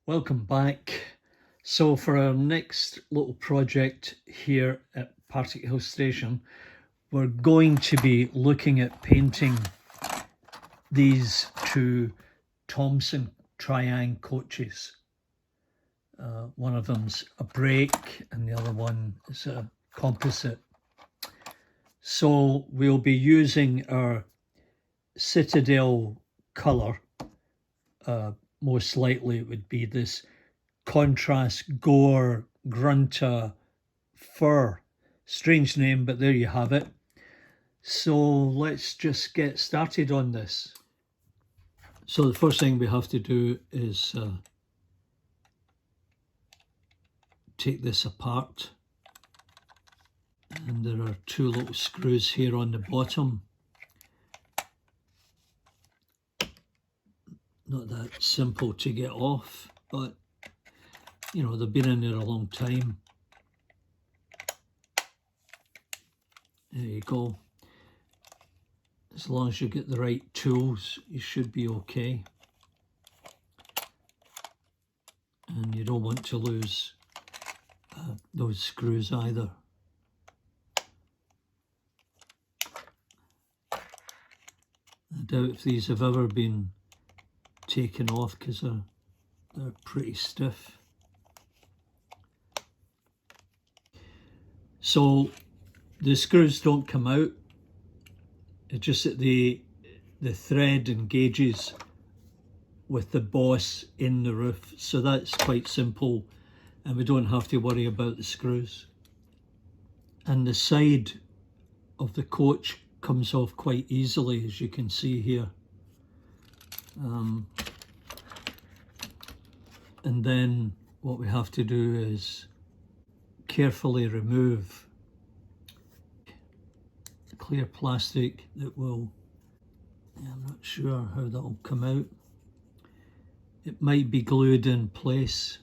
Welcome back. So for our next little project here at Partickhill Station, we're going to be looking at painting these two Thompson Triang coaches. One of them's a brake and the other one is a composite. So we'll be using our Citadel colour. Most likely it would be this contrast gore grunta fur. Strange name, but there you have it. So let's just get started on this. So the first thing we have to do is take this apart, and there are two little screws here on the bottom. Not that simple to get off, but you know, they've been in there a long time. There you go. As long as you get the right tools, you should be okay. And you don't want to lose those screws either. I doubt if these have ever been taken off because they're pretty stiff. So the screws don't come out. It's just that the thread engages with the boss in the roof. So that's quite simple, and we don't have to worry about the screws. And the side of the coach comes off quite easily, as you can see here. And then what we have to do is carefully remove the clear plastic that will, I'm not sure how that will come out. It might be glued in place.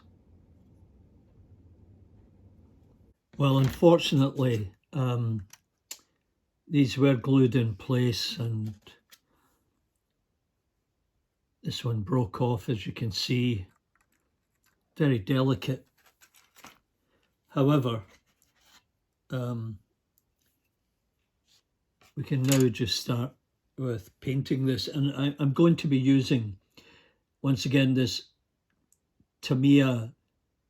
Well, unfortunately, these were glued in place, and this one broke off, as you can see. Very delicate. However, we can now just start with painting this, and I'm going to be using, once again, this Tamiya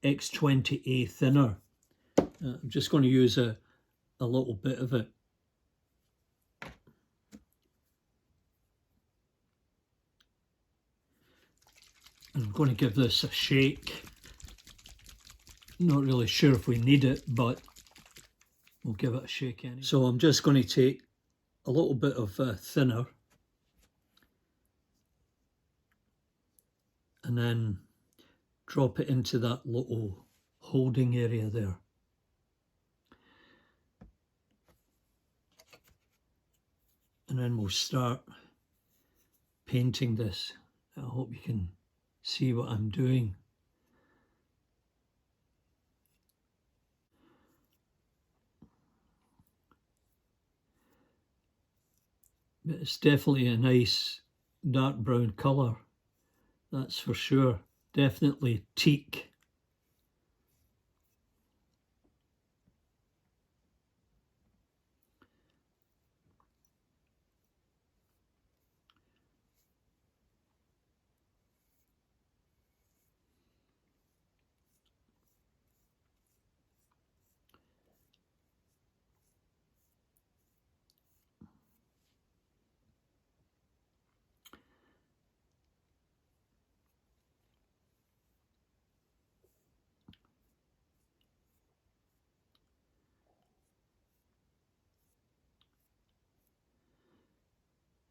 X20A thinner. I'm just going to use a little bit of it. I'm going to give this a shake. Not really sure if we need it, but we'll give it a shake anyway. So I'm just going to take a little bit of thinner and then drop it into that little holding area there. And then we'll start painting this. I hope you can see what I'm doing. But it's definitely a nice dark brown colour, that's for sure. Definitely teak.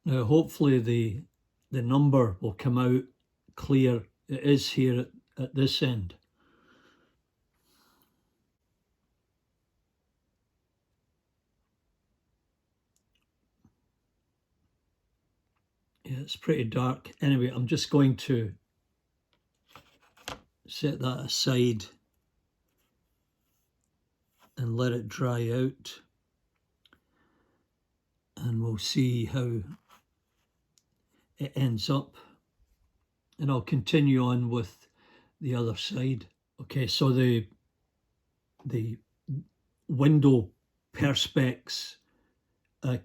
Now hopefully the number will come out clear. It is here at this end. Yeah, it's pretty dark. Anyway, I'm just going to set that aside and let it dry out, and we'll see how it ends up. And I'll continue on with the other side. Okay, so the window perspex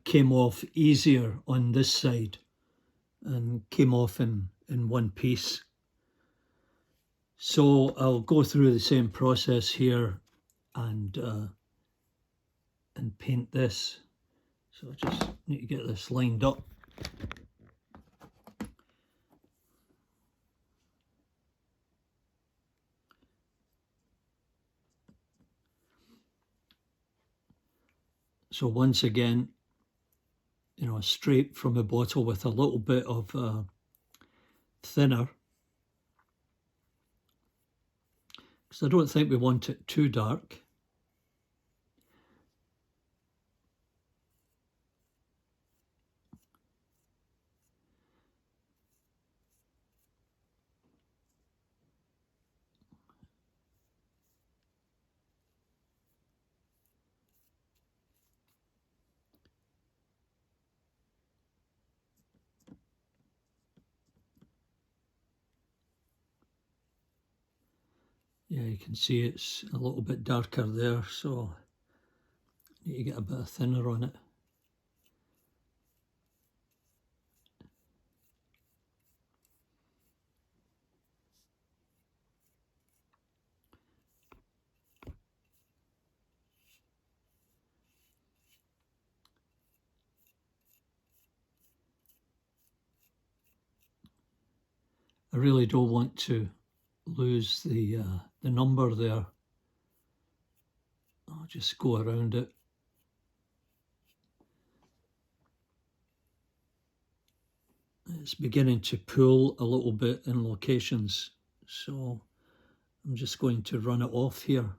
came off easier on this side and came off in one piece. So I'll go through the same process here and paint this. So I just need to get this lined up. So once again, you know, straight from the bottle with a little bit of thinner, because I don't think we want it too dark. Yeah, you can see it's a little bit darker there, so I need to get a bit of thinner on it. I really don't want to lose the number there. I'll just go around it. It's beginning to pull a little bit in locations, so I'm just going to run it off here.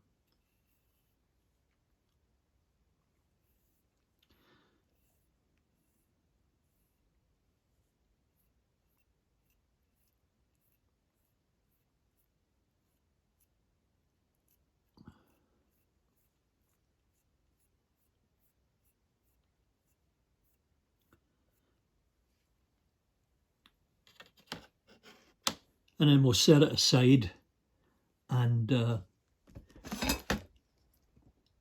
And then we'll set it aside and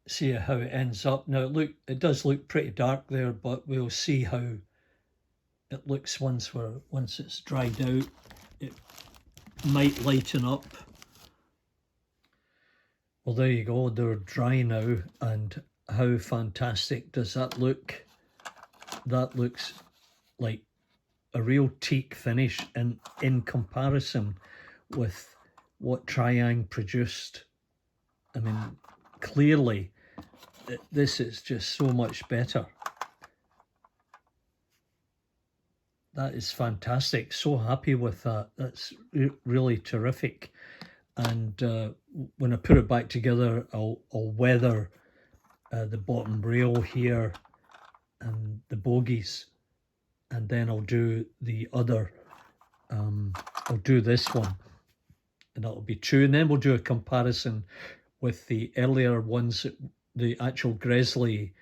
see how it ends up. Now it does look pretty dark there, but we'll see how it looks once it's dried out. It might lighten up. Well, there you go, they're dry now, and how fantastic does that look? That looks like a real teak finish, and in comparison with what Triang produced, I mean, clearly this is just so much better. That is fantastic. So happy with that. That's really terrific. And when I put it back together, I'll weather the bottom rail here and the bogies, and then I'll do the other, I'll do this one, and that'll be two, and then we'll do a comparison with the earlier ones, the actual Grizzly,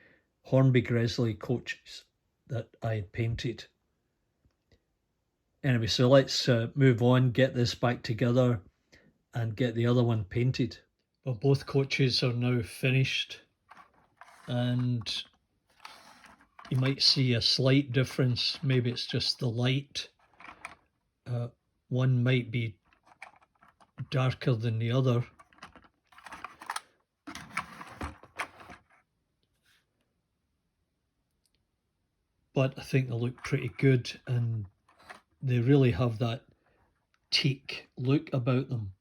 Hornby Grizzly coaches that I painted. Anyway, so let's move on, get this back together and get the other one painted. Well, both coaches are now finished, and you might see a slight difference. Maybe it's just the light. One might be darker than the other. But I think they look pretty good, and they really have that teak look about them.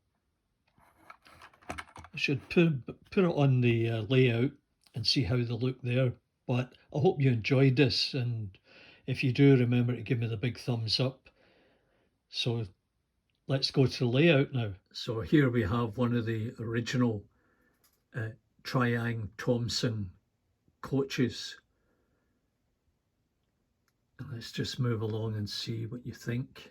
I should put it on the layout and see how they look there. But I hope you enjoyed this, and if you do, remember to give me the big thumbs up. So let's go to the layout now. So here we have one of the original Triang Thompson coaches. And let's just move along and see what you think.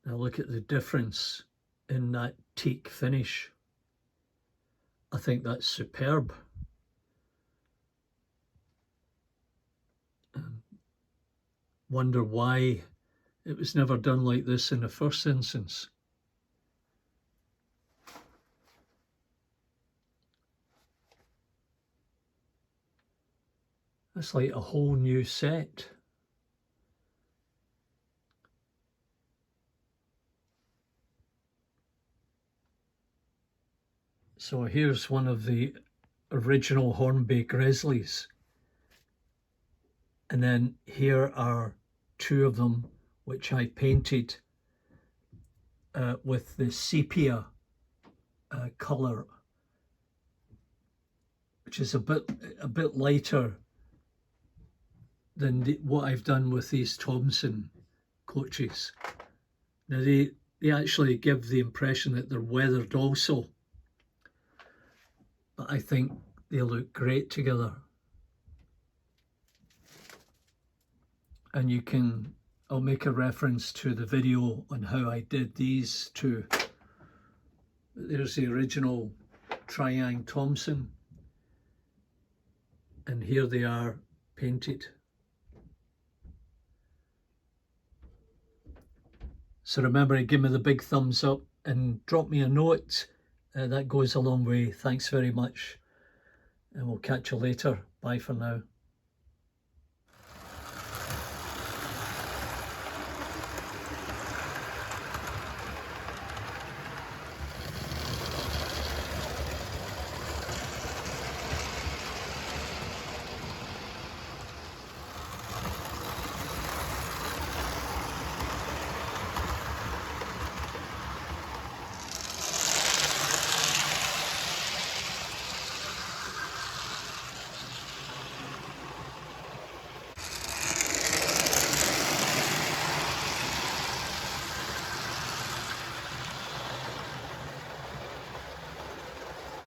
Now look at the difference in that teak finish. I think that's superb. Wonder why it was never done like this in the first instance. That's like a whole new set. So here's one of the original Hornby Grizzlies. And then here are two of them which I painted with the sepia colour, which is a bit lighter than what I've done with these Thompson coaches. Now they actually give the impression that they're weathered also, but I think they look great together. And I'll make a reference to the video on how I did these two. There's the original Triang Thompson, and here they are painted. So remember to give me the big thumbs up and drop me a note. That goes a long way. Thanks very much, and we'll catch you later. Bye for now.